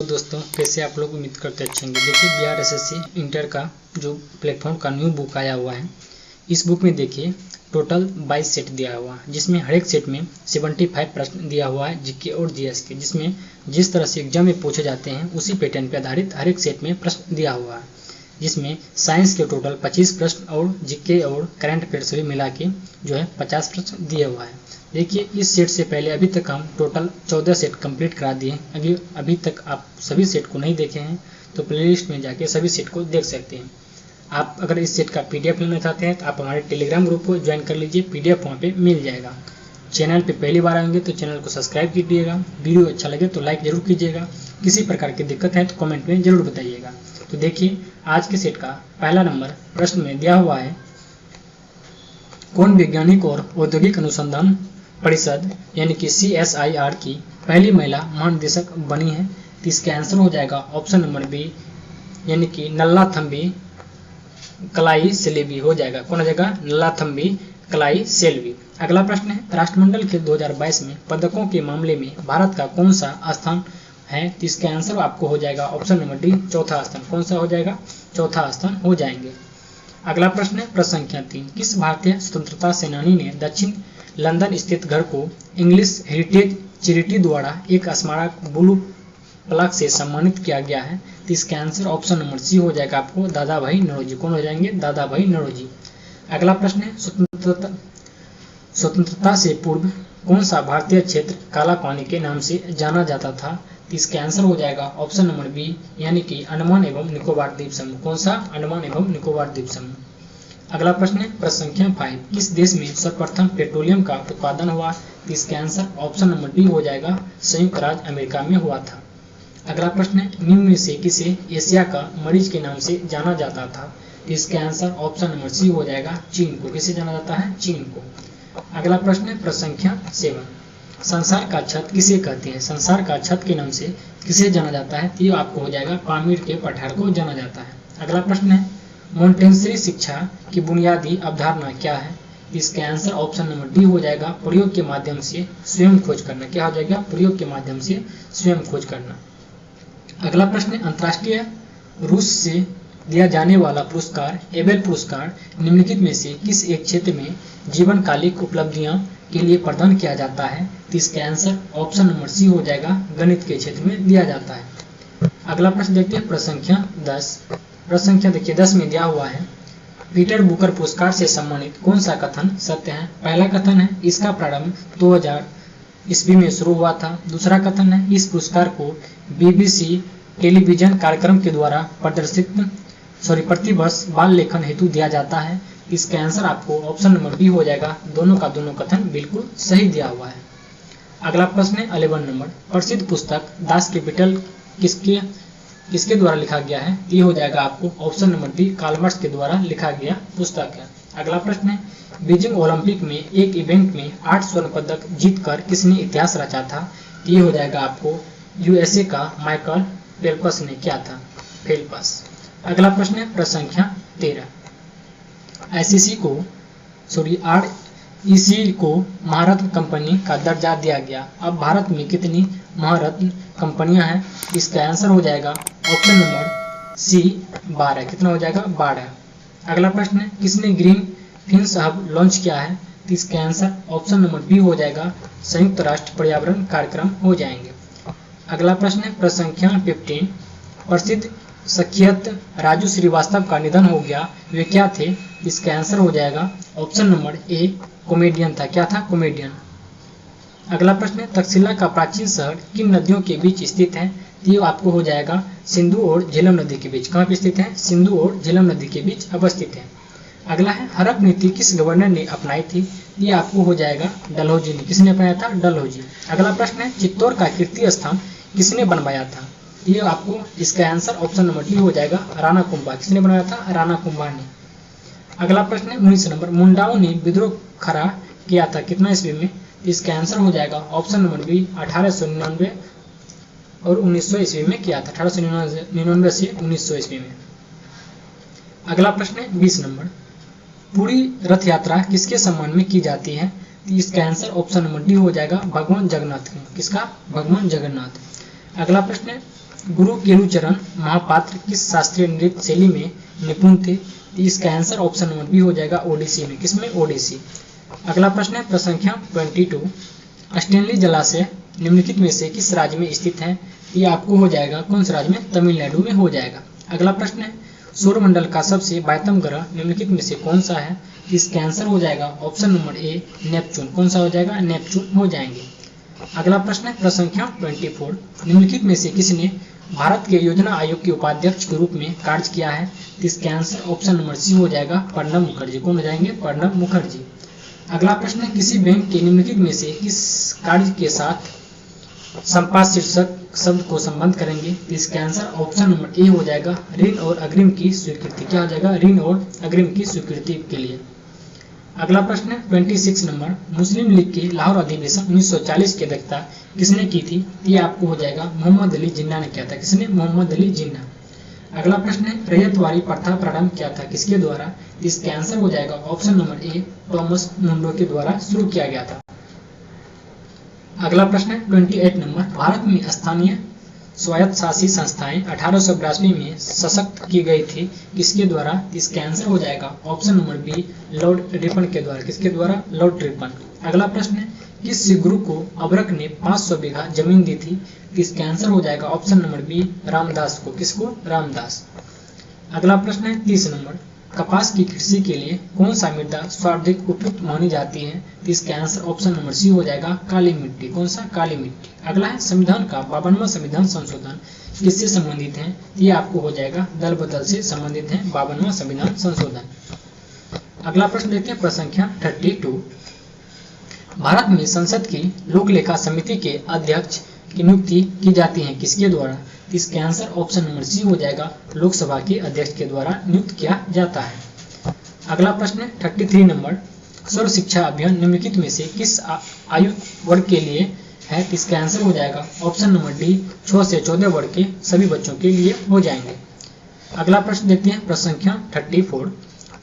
तो दोस्तों कैसे आप लोग उम्मीद करते अच्छे होंगे। देखिए बिहार एसएससी इंटर का जो प्लेटफॉर्म का न्यू बुक आया हुआ है, इस बुक में देखिए टोटल 22 सेट दिया हुआ है, जिसमें हर एक सेट में 75 प्रश्न दिया हुआ है जीके और जीएस के, जिसमें जिस तरह से एग्जाम में पूछे जाते हैं उसी पैटर्न पर आधारित हर एक सेट में प्रश्न दिया हुआ है, जिसमें साइंस के टोटल 25 प्रश्न और जीके और करंट अफेयर सभी मिला के जो है 50 प्रश्न दिया हुआ है। देखिए इस सेट से पहले अभी तक हम टोटल 14 सेट कंप्लीट करा दिए। अभी तक आप सभी सेट को नहीं देखे हैं तो प्लेलिस्ट में जाके सभी सेट को देख सकते हैं। आप अगर इस सेट का पीडीएफ लेना चाहते हैं तो आप हमारे टेलीग्राम ग्रुप को ज्वाइन कर लीजिए, पीडीएफ वहाँ पे मिल जाएगा। चैनल पे पहली बार आएंगे तो चैनल को सब्सक्राइब कीजिएगा, वीडियो अच्छा लगे तो लाइक जरूर कीजिएगा, किसी प्रकार की दिक्कत है तो कमेंट में जरूर बताइएगा। तो देखिए आज के सेट का पहला नंबर प्रश्न में दिया हुआ है, कौन वैज्ञानिक और औद्योगिक अनुसंधान परिषद यानी कि CSIR की पहली महिला महानिदेशक बनी है। तो इसका आंसर हो जाएगा ऑप्शन नंबर बी यानी कि नल्लाथम्बी कलाई सेल्वी हो जाएगा। कौन हो जाएगा? नल्लाथम्बी कलाई सेल्वी। अगला प्रश्न है, राष्ट्रमंडल के 2022 में पदकों के मामले में भारत का कौन सा स्थान है? तो इसका आंसर आपको हो जाएगा ऑप्शन नंबर डी चौथा स्थान। कौन सा हो जाएगा? चौथा स्थान हो जाएंगे। अगला प्रश्न है प्रश्न संख्या 3, किस भारतीय स्वतंत्रता सेनानी ने दक्षिण लंदन स्थित घर को इंग्लिश हेरिटेज चैरिटी द्वारा एक स्मारक ब्लू प्लग से सम्मानित किया गया है? तो इसका आंसर ऑप्शन नंबर सी हो जाएगा आपको दादा भाई नौरोजी। कौन हो जाएंगे? दादा भाई नौरोजी। अगला प्रश्न है, स्वतंत्रता से पूर्व कौन सा भारतीय क्षेत्र काला पानी के नाम से जाना जाता था? तो इसका आंसर हो जाएगा ऑप्शन नंबर बी यानी कि अंडमान एवं निकोबार द्वीप समूह। कौन सा? अंडमान एवं निकोबार द्वीप समूह। अगला प्रश्न है प्रश्न संख्या 5, किस देश में सर्वप्रथम पेट्रोलियम का उत्पादन हुआ? तो इसका आंसर ऑप्शन नंबर डी हो जाएगा संयुक्त राज्य अमेरिका में हुआ था। अगला प्रश्न है, निम्न में से किसे एशिया का मरीज के नाम से जाना जाता था? तो इसका आंसर ऑप्शन नंबर सी हो जाएगा चीन को। किसे जाना जाता है? चीन को। अगला प्रश्न है प्रश्न संख्या 7, संसार का छत किसे कहते हैं? संसार का छत के नाम से किसे जाना जाता है? तो ये आपको हो जाएगा पामीर के पठार को जाना जाता है। अगला प्रश्न है, मॉन्टेसरी शिक्षा की बुनियादी अवधारणा क्या है? इसका आंसर ऑप्शन नंबर डी हो जाएगा प्रयोग के माध्यम से स्वयं खोज करना। क्या हो जाएगा? प्रयोग के माध्यम से स्वयं खोज करना। अगला प्रश्न है, अंतर्राष्ट्रीय रूस से दिया जाने वाला पुरस्कार एबेल पुरस्कार निम्नलिखित में से किस एक क्षेत्र में जीवनकालिक उपलब्धियां के लिए प्रदान किया जाता है? तो इसका आंसर ऑप्शन नंबर सी हो जाएगा गणित के क्षेत्र में दिया जाता है। अगला प्रश्न देखते हैं प्रश्न संख्या 10। प्रश्न संख्या देखिए 10 में दिया हुआ है, पीटर बुकर पुरस्कार से सम्मानित कौन सा कथन सत्य है? पहला कथन है, इसका प्रारंभ 2000 ईस्वी में शुरू हुआ था। दूसरा कथन है, इस पुरस्कार को BBC टेलीविजन कार्यक्रम के द्वारा प्रतिवर्ष बाल लेखन हेतु दिया जाता है। इसका आंसर आपको ऑप्शन नंबर बी हो जाएगा। दोनों का दोनों कथन बिल्कुल सही दिया हुआ है। अगला प्रश्न है 11 नंबर, प्रसिद्ध पुस्तक दास कैपिटल किसके द्वारा लिखा गया है? ये हो जाएगा आपको option number D Karl Marx के द्वारा लिखा गया पुस्तक है। अगला प्रश्न है, बीजिंग ओलंपिक में एक इवेंट में 8 स्वर्ण पदक जीतकर किसने इतिहास रचा था? ये हो जाएगा आपको USA का माइकल फेल्प्स ने क्या था? फेल्प्स। अगला प्रश्न है प्रश्न संख्या 13, REC को महारत्न कंपनी का दर्जा दिया गया। अब भारत में कितनी महारत्न कंपनियां हैं? इसका आंसर हो जाएगा ऑप्शन नंबर सी 12। कितना हो जाएगा? 12। अगला प्रश्न है, किसने ग्रीन फिन्स हब लॉन्च किया है? तो इसका आंसर ऑप्शन नंबर बी हो जाएगा संयुक्त राष्ट्र पर्यावरण कार्यक्रम हो जाएंगे। अगला प्रश्न है प्रश्न संख्या 15, प्रसिद्ध सखियत राजू श्रीवास्तव का निधन हो गया, वे क्या थे? इसका आंसर हो जाएगा ऑप्शन नंबर ए कॉमेडियन था। क्या था? कॉमेडियन। अगला प्रश्न है, तक्षशिला का प्राचीन शहर किन नदियों के बीच स्थित है? ये आपको हो जाएगा सिंधु और झेलम नदी के बीच। कहाँ पे स्थित है? सिंधु और झेलम नदी के बीच अवस्थित है। अगला है, हड़प नीति किस गवर्नर ने अपनाई थी? ये आपको हो जाएगा डलहौजी ने। किसने अपनाया था? डलहौजी। अगला प्रश्न है, चित्तौड़ का कीर्ति स्थान किसने बनवाया था? ये आपको इसका आंसर ऑप्शन नंबर डी हो जाएगा राणा कुंभा। किसने बनाया था? राणा कुंभा ने। अगला प्रश्न है 19 नंबर, मुंडाओं ने विद्रोह खड़ा किया था कितना ईस्वी में? इसका आंसर हो जाएगा ऑप्शन नंबर बी 1899 और 1900 ईस्वी में किया था। 1899 से 1900 ईस्वी में। अगला प्रश्न है 20 नंबर, पूरी रथ यात्रा किसके सम्मान में की जाती है? इसका आंसर ऑप्शन नंबर डी हो जाएगा भगवान जगन्नाथ। किसका? भगवान जगन्नाथ। अगला प्रश्न है गुरु केलुचरण महापात्र किस शास्त्रीय नृत्य शैली में निपुण थे? इसका आंसर ऑप्शन नंबर बी हो जाएगा ओडिसी में। किसमें? ओडिसी। अगला प्रश्न है प्रश्न संख्या 22। स्टेनली जलाशय निम्नलिखित में से किस राज्य में स्थित है? ये आपको हो जाएगा कौन से राज्य में? तमिलनाडु में हो जाएगा। अगला प्रश्न है सौरमंडल का सबसे बाह्यतम ग्रह निम्नलिखित में से कौन सा है? इसका आंसर हो जाएगा ऑप्शन नंबर ए नेपच्यून। कौन सा हो जाएगा? नेपच्यून हो जाएंगे। अगला प्रश्न है प्रश्न संख्या 24। निम्नलिखित में से किसने भारत के योजना आयोग के उपाध्यक्ष के रूप में कार्य किया है? इसका आंसर ऑप्शन नंबर सी हो जाएगा प्रणब मुखर्जी। कौन हो जाएंगे? प्रणब मुखर्जी। अगला प्रश्न है किसी बैंक के निम्नलिखित में से किस कार्य के साथ संपाद शीर्षक शब्द को संबंध करेंगे? इसका आंसर ऑप्शन नंबर ए हो जाएगा ऋण और अग्रिम की स्वीकृति। क्या हो जाएगा? ऋण और अग्रिम की स्वीकृति के लिए। अगला प्रश्न है 26 नंबर। मुस्लिम लीग के लाहौर अधिवेशन 1940 की अध्यक्षता किसने की थी? ये आपको हो जाएगा मोहम्मद अली जिन्ना ने किया था। किसने? मोहम्मद अली जिन्ना। अगला प्रश्न है रैयतवाड़ी प्रथा प्रारंभ किया था किसके द्वारा? इसका आंसर हो जाएगा ऑप्शन नंबर ए थॉमस मुंडो के द्वारा शुरू किया गया था। अगला प्रश्न है 28 नंबर। भारत में स्थानीय स्वायत्तशासी संस्थाएं 1882 में सशक्त की गई थी किसके द्वारा? इसका आंसर हो जाएगा option number B Lord Ripon के द्वारा। किसके द्वारा? Lord Ripon. अगला प्रश्न है किस गुरु को अबरक ने 500 बीघा जमीन दी थी? इसका आंसर हो जाएगा ऑप्शन नंबर बी रामदास को। किसको? रामदास। अगला प्रश्न है 30 नंबर। कपास की कृषि के लिए कौन सा मृदा सर्वाधिक उपयुक्त मानी जाती है? इसका आंसर ऑप्शन नंबर सी हो जाएगा काली मिट्टी। कौन सा? काली मिट्टी। अगला है संविधान का 52वां संविधान संशोधन किससे संबंधित है? ये आपको हो जाएगा दल बदल से संबंधित है 52वां संविधान संशोधन। अगला प्रश्न देखते हैं प्रश्न संख्या 32। भारत में संसद की लोक लेखा समिति के अध्यक्ष की नियुक्ति की जाती है किसके द्वारा? इसका आंसर ऑप्शन नंबर सी हो जाएगा लोकसभा के अध्यक्ष के द्वारा नियुक्त किया जाता है। अगला प्रश्न है 33 नंबर। सर्व शिक्षा अभियान निम्नलिखित में से किस आयु वर्ग के लिए है? इसका आंसर हो जाएगा ऑप्शन नंबर डी 6 से 14 वर्ग के सभी बच्चों के लिए हो जाएंगे। अगला प्रश्न देखते हैं प्रश्न संख्या 34।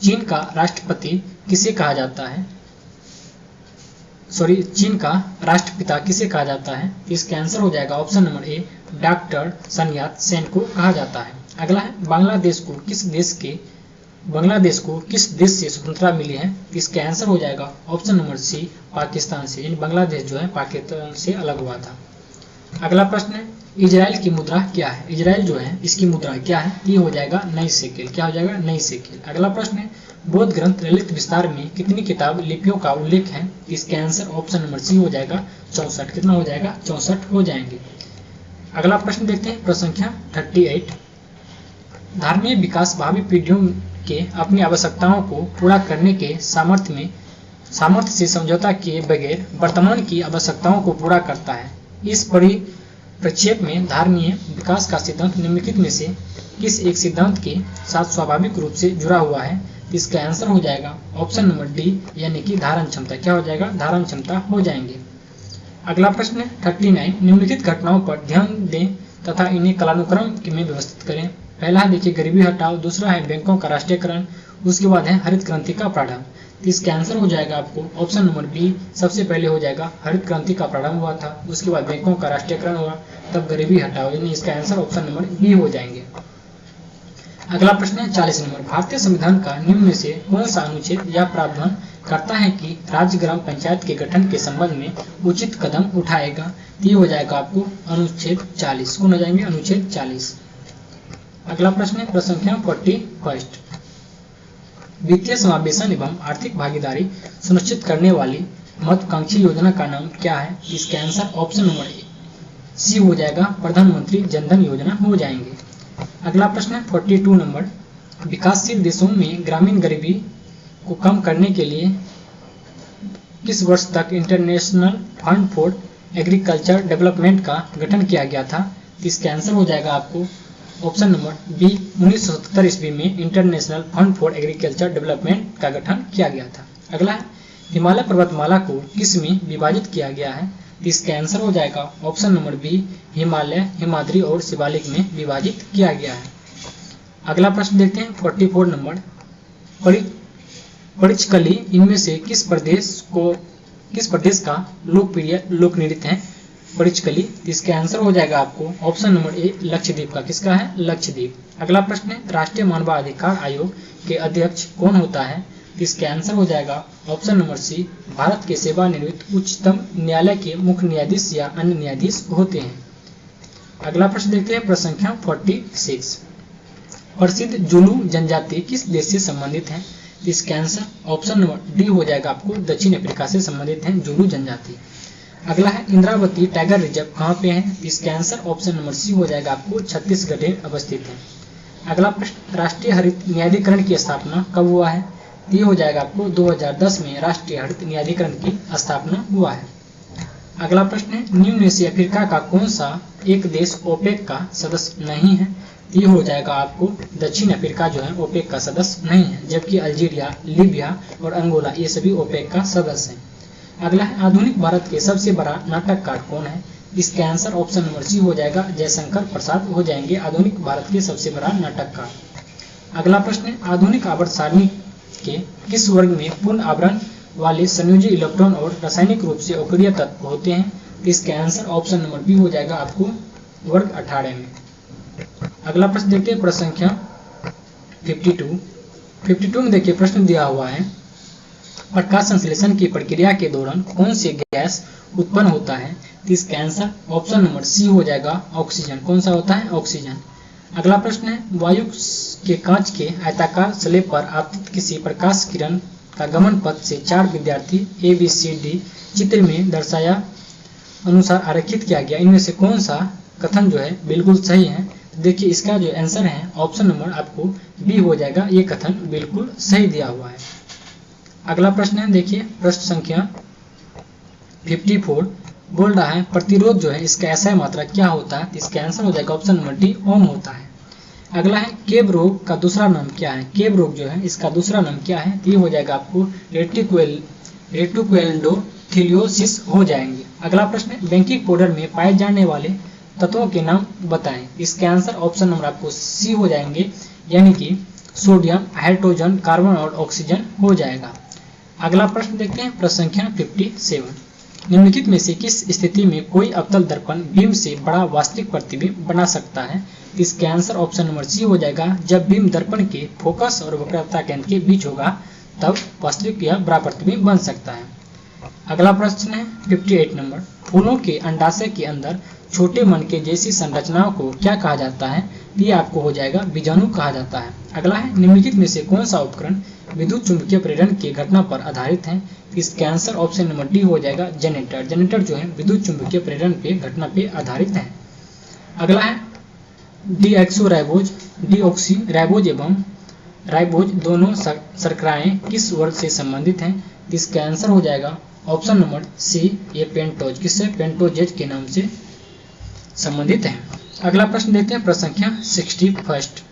चीन का राष्ट्रपति किसे कहा जाता है? चीन का राष्ट्रपिता किसे कहा जाता है? इसका आंसर हो जाएगा ऑप्शन नंबर ए डॉक्टर सन यात सेन को कहा जाता है। अगला है बांग्लादेश को किस देश से स्वतंत्रता मिली है? इसका आंसर हो जाएगा ऑप्शन नंबर सी पाकिस्तान से। यानी बांग्लादेश जो है पाकिस्तान से अलग हुआ था। अगला प्रश्न है इजराइल की मुद्रा क्या है? इजराइल जो है इसकी मुद्रा क्या है? ये हो जाएगा नई शेकेल। क्या हो जाएगा? नई शेकेल। अगला प्रश्न है बौद्ध ग्रंथ ललित विस्तार में कितनी किताब लिपियों का उल्लेख है? इसका आंसर ऑप्शन नंबर सी हो जाएगा 64। कितना हो जाएगा? 64 हो जाएंगे। अगला प्रश्न देखते हैं प्रश्न संख्या 38। धार्मिक विकास भावी पीढ़ियों के अपनी आवश्यकताओं को पूरा करने के सामर्थ्य से समझौता किए बगैर वर्तमान की आवश्यकताओं को पूरा करता है। इस परिप्रेक्ष्य में धार्मिक विकास का सिद्धांत निम्नलिखित में से किस एक सिद्धांत के साथ स्वाभाविक रूप से जुड़ा हुआ है? इसका आंसर हो जाएगा ऑप्शन नंबर डी यानी कि धारण क्षमता। क्या हो जाएगा? धारण क्षमता हो जाएंगे। अगला प्रश्न है 39। निम्नलिखित घटनाओं पर ध्यान दें तथा इन्हें कालानुक्रम में व्यवस्थित करें। पहला है देखिए गरीबी हटाओ, दूसरा है बैंकों का राष्ट्रीयकरण, उसके बाद है हरित क्रांति का प्रारंभ। इसका आंसर हो जाएगा आपको ऑप्शन नंबर बी सबसे पहले हो जाएगा हरित क्रांति का प्रारंभ हुआ था, उसके बाद बैंकों का राष्ट्रीयकरण हुआ, तब गरीबी हटाओ, यानी इसका आंसर ऑप्शन नंबर बी हो जाएंगे। अगला प्रश्न है 40 नंबर। भारतीय संविधान का निम्न में से कौन सा अनुच्छेद यह प्रावधान करता है कि राज्य ग्राम पंचायत के गठन के संबंध में उचित कदम उठाएगा? ये हो जाएगा आपको अनुच्छेद 40। कौन हो जाएंगे? अनुच्छेद 40। अगला प्रश्न है प्रश्न संख्या 41। वित्तीय समावेशन एवं आर्थिक भागीदारी सुनिश्चित करने वाली महत्वाकांक्षी योजना का नाम क्या है? इसका आंसर ऑप्शन नंबर सी हो जाएगा प्रधानमंत्री जनधन योजना हो जाएंगे। अगला प्रश्न है 42 नंबर। विकासशील देशों में ग्रामीण गरीबी को कम करने के लिए किस वर्ष तक international fund for agriculture development का गठन किया गया था? इसका आंसर हो जाएगा आपको ऑप्शन नंबर बी 1977 ईस्वी में international fund for agriculture development का गठन किया गया था। अगला है हिमालय पर्वतमाला को किस में विभाजित किया गया है? इसका आंसर हो जाएगा option number B Himalaya, Himadri और शिवालिक में विभाजित किया गया है। अगला प्रश्न देखते हैं 44 नंबर। परिचकली इनमें से किस प्रदेश का लोकप्रिय लोक नृत्य है? परिचकली। इसका आंसर हो जाएगा आपको ऑप्शन नंबर ए लक्षद्वीप का। किसका है? लक्षद्वीप। अगला प्रश्न है राष्ट्रीय मानवाधिकार आयोग के अध्यक्ष कौन होता है? इसका आंसर हो जाएगा ऑप्शन नंबर सी भारत के सेवानिवृत्त उच्चतम न्यायालय के मुख्य न्यायाधीश या अन्य न्यायाधीश होते हैं। अगला प्रश्न देखते हैं प्रश्न संख्या 46। प्रसिद्ध जुलू जनजाति किस देश से संबंधित है? इसका आंसर ऑप्शन नंबर डी हो जाएगा आपको दक्षिण अफ्रीका से संबंधित है जुलू जनजाति। अगला है इंद्रावती टाइगर रिजर्व कहाँ पे है? इसका आंसर ऑप्शन नंबर सी हो जाएगा आपको छत्तीसगढ़ में अवस्थित है। अगला प्रश्न राष्ट्रीय हरित न्यायाधिकरण की स्थापना कब हुआ है? ये हो जाएगा आपको 2010 में राष्ट्रीय हरित न्यायाधिकरण की स्थापना हुआ है। अगला प्रश्न है निम्न में से अफ्रीका का कौन सा एक देश ओपेक का सदस्य नहीं है? ये हो जाएगा आपको दक्षिण अफ्रीका जो है ओपेक का सदस्य नहीं है, जबकि अल्जीरिया, लीबिया और अंगोला ये सभी ओपेक का सदस्य हैं। अगला है आधुनिक भारत के सबसे बड़ा नाटककार कौन है? इसका आंसर ऑप्शन नंबर सी हो जाएगा जयशंकर प्रसाद हो जाएंगे आधुनिक भारत के सबसे बड़ा नाटककार। अगला प्रश्न है आधुनिक आवर्त सारणी के किस वर्ग में पूर्ण आवरण वाले संयोजी इलेक्ट्रॉन और रासायनिक रूप से अक्रिय तत्व होते हैं? इसका आंसर ऑप्शन नंबर बी हो जाएगा आपको वर्ग 18 में। अगला प्रश्न देखते हैं प्रश्न संख्या 52 में देखिए प्रश्न दिया हुआ है प्रकाश संश्लेषण की प्रक्रिया के दौरान कौन से गैस उत्पन्न होता है? इसका आंसर ऑप्शन नंबर सी हो जाएगा ऑक्सीजन। कौन सा होता है? ऑक्सीजन। अगला प्रश्न है वायु के कांच के आयताकार स्लेब पर आपतित किसी प्रकाश किरण का गमन पथ से 4 विद्यार्थी ABCD चित्र में दर्शाया अनुसार आरेखित किया गया। इनमें से कौन सा कथन जो है बिल्कुल सही है? देखिए इसका जो आंसर है ऑप्शन नंबर आपको बी हो जाएगा, ये कथन बिल्कुल सही दिया हुआ है। अगला प्रश्न है देखिए प्रश्न संख्या 54 बोल रहा है प्रतिरोध जो है इसका एसआई मात्रा क्या होता है? इसका आंसर हो जाएगा ऑप्शन नंबर डी ओम होता है। अगला है केब रोग का दूसरा नाम क्या है? केब रोग जो है इसका दूसरा नाम क्या है? ये हो जाएगा आपको रेटिकुलेंडोथेलियोसिस हो जाएंगे। अगला प्रश्न है बेकिंग पाउडर में पाए जाने वाले तत्वों के नाम बताएं। इसके आंसर ऑप्शन नंबर आपको सी हो जाएंगे, यानी कि सोडियम, हाइड्रोजन, कार्बन और ऑक्सीजन हो जाएगा। अगला प्रश्न देखते हैं प्रश्न संख्या 57 निम्नलिखित में से किस स्थिति में कोई अवतल दर्पण बीम से बड़ा वास्तविक प्रतिबिंब बना सकता है? इसके आंसर ऑप्शन नंबर सी हो जाएगा जब बीम दर्पण के फोकस और वक्रता केंद्र के बीच होगा तब वास्तविक या बड़ा प्रतिबिंब बन सकता है। अगला प्रश्न है 58 नंबर फूलों के अंडाशय के अंदर छोटे मनके जैसी संरचनाओं को क्या कहा जाता है? ये आपको हो जाएगा बीजाणु कहा जाता है। अगला है निम्नलिखित में से कौन सा उपकरण विद्युत चुंबकीय प्रेरण की घटना पर आधारित है? इसका आंसर ऑप्शन नंबर डी हो जाएगा जनरेटर। जनरेटर जो है विद्युत चुंबकीय प्रेरण पे घटना पे आधारित है। अगला है डीऑक्सीराइबोज, डीऑक्सीराइबोज एवं राइबोज दोनों शर्कराएं किस वर्ग से संबंधित हैं? इसका आंसर हो जाएगा ऑप्शन नंबर सी ये पेंटोज, किससे? पेंटोजेज के नाम से संबंधित है। अगला प्रश्न देखते हैं प्रश्न संख्या 61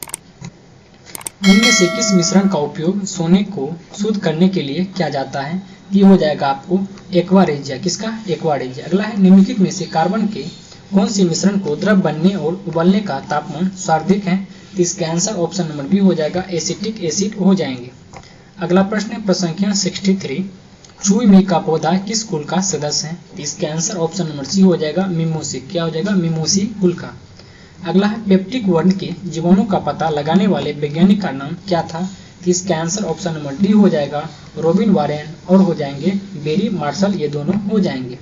इनमें से किस मिश्रण का उपयोग सोने को शुद्ध करने के लिए किया जाता है? ये हो जाएगा आपको एक्वा रेजिया। किसका? Aqua regia. अगला है निम्नलिखित में से कार्बन के कौन से मिश्रण को द्रव बनने और उबलने का तापमान सर्वाधिक है? इसका आंसर ऑप्शन नंबर बी हो जाएगा एसिटिक एसिड हो जाएंगे। अगला प्रश्न है प्रश्न संख्या 63 चुई मी का पौधा किस कुल का सदस्य है? इसका आंसर ऑप्शन नंबर सी हो जाएगा मिमोसी। क्या हो जाएगा? मिमोसी कुल का। अगला है पेप्टिक वर्ण के जीवाणु का पता लगाने वाले वैज्ञानिक का नाम क्या था? इसका आंसर ऑप्शन नंबर डी हो जाएगा रॉबिन वारेन और हो जाएंगे बेरी मार्शल, ये दोनों हो जाएंगे।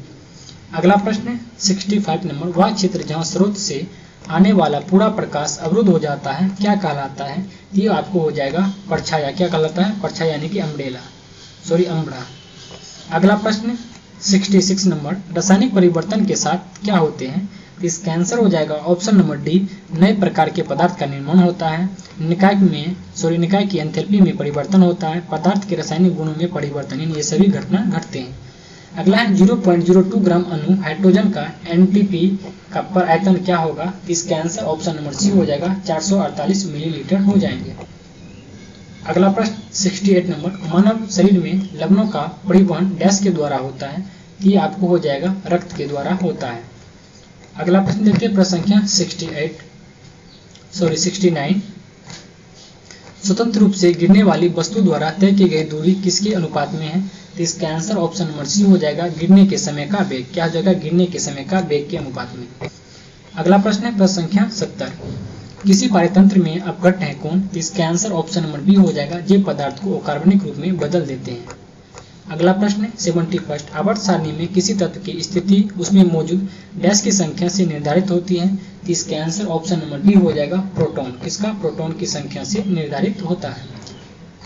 अगला प्रश्न है 65 नंबर वह क्षेत्र जहां स्रोत से आने वाला पूरा प्रकाश अवरुद्ध हो जाता है क्या कहलाता है? ये आपको हो जाएगा परछाया। क्या कहलाता है? परछाया यानी कि अम्ब्रा। अगला प्रश्न 66 नंबर रासायनिक परिवर्तन के साथ क्या होते हैं? इसका आंसर हो जाएगा ऑप्शन नंबर डी नए प्रकार के पदार्थ का निर्माण होता है। निकाय की एंथैल्पी में परिवर्तन होता है, पदार्थ के रासायनिक गुणों में परिवर्तन, ये सभी घटना घटते हैं। अगला है 0.02 ग्राम अणु हाइड्रोजन का एनटीपी का पर आयतन क्या होगा? इसका आंसर ऑप्शन नंबर सी हो जाएगा 448 मिलीलीटर हो जाएंगे। अगला प्रश्न 68 नंबर मानव शरीर में लवणों का परिवहन डैश के द्वारा होता है? ये आपको हो जाएगा रक्त के द्वारा होता है। अगला प्रश्न देखते हैं प्रश्न संख्या 69 स्वतंत्र रूप से गिरने वाली वस्तु द्वारा तय की गई दूरी किसके अनुपात में है? तो इसका आंसर ऑप्शन नंबर सी हो जाएगा, गिरने के समय का वेग। क्या हो जाएगा? गिरने के समय का वेग के अनुपात में। अगला प्रश्न है प्रश्न संख्या 70। किसी पारतंत्र में अपघट्य है कौन? तो इसका आंसर ऑप्शन नंबर बी हो जाएगा, जे पदार्थ को अकार्बनिक रूप में बदल देते हैं। अगला प्रश्न है 71। आवर्त सारणी में किसी तत्व की स्थिति उसमें मौजूद डैश की संख्या से निर्धारित होती है? तो इसका आंसर ऑप्शन नंबर डी हो जाएगा, प्रोटॉन। किसका? प्रोटॉन की संख्या से निर्धारित होता है।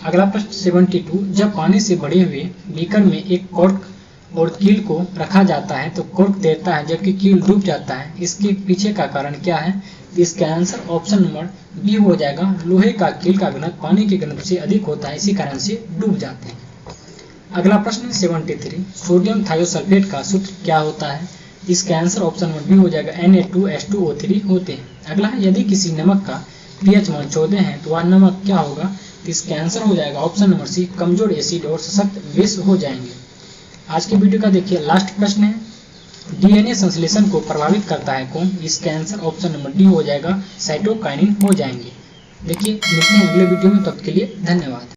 अगला प्रश्न 72। जब पानी से भरे हुए बीकर में एक कॉर्क और कील को रखा जाता है तो कॉर्क तैरता है जबकि कील डूब जाता है, इसके पीछे का कारण क्या है? इसका आंसर ऑप्शन नंबर बी हो जाएगा, लोहे का कील का घनत्व पानी के घनत्व से अधिक होता है, इसी कारण से डूब जाते हैं। अगला प्रश्न 73। सोडियम थायोसल्फेट का सूत्र क्या होता है? इसका आंसर ऑप्शन नंबर बी हो जाएगा, Na2H2O3 होते हैं। अगला है यदि किसी नमक का pH मान 14 है तो वह नमक क्या होगा? तो इसका आंसर हो जाएगा ऑप्शन नंबर सी, कमजोर एसिड और सशक्त बेस हो जाएंगे। आज के वीडियो का देखिए लास्ट प्रश्न है, डीएनए संश्लेषण को प्रभावित करता है कौन? इसका आंसर ऑप्शन नंबर डी हो जाएगा, साइटोकाइनिन हो जाएंगे। देखिए मिलते हैं अगले वीडियो में, तब तक के लिए धन्यवाद।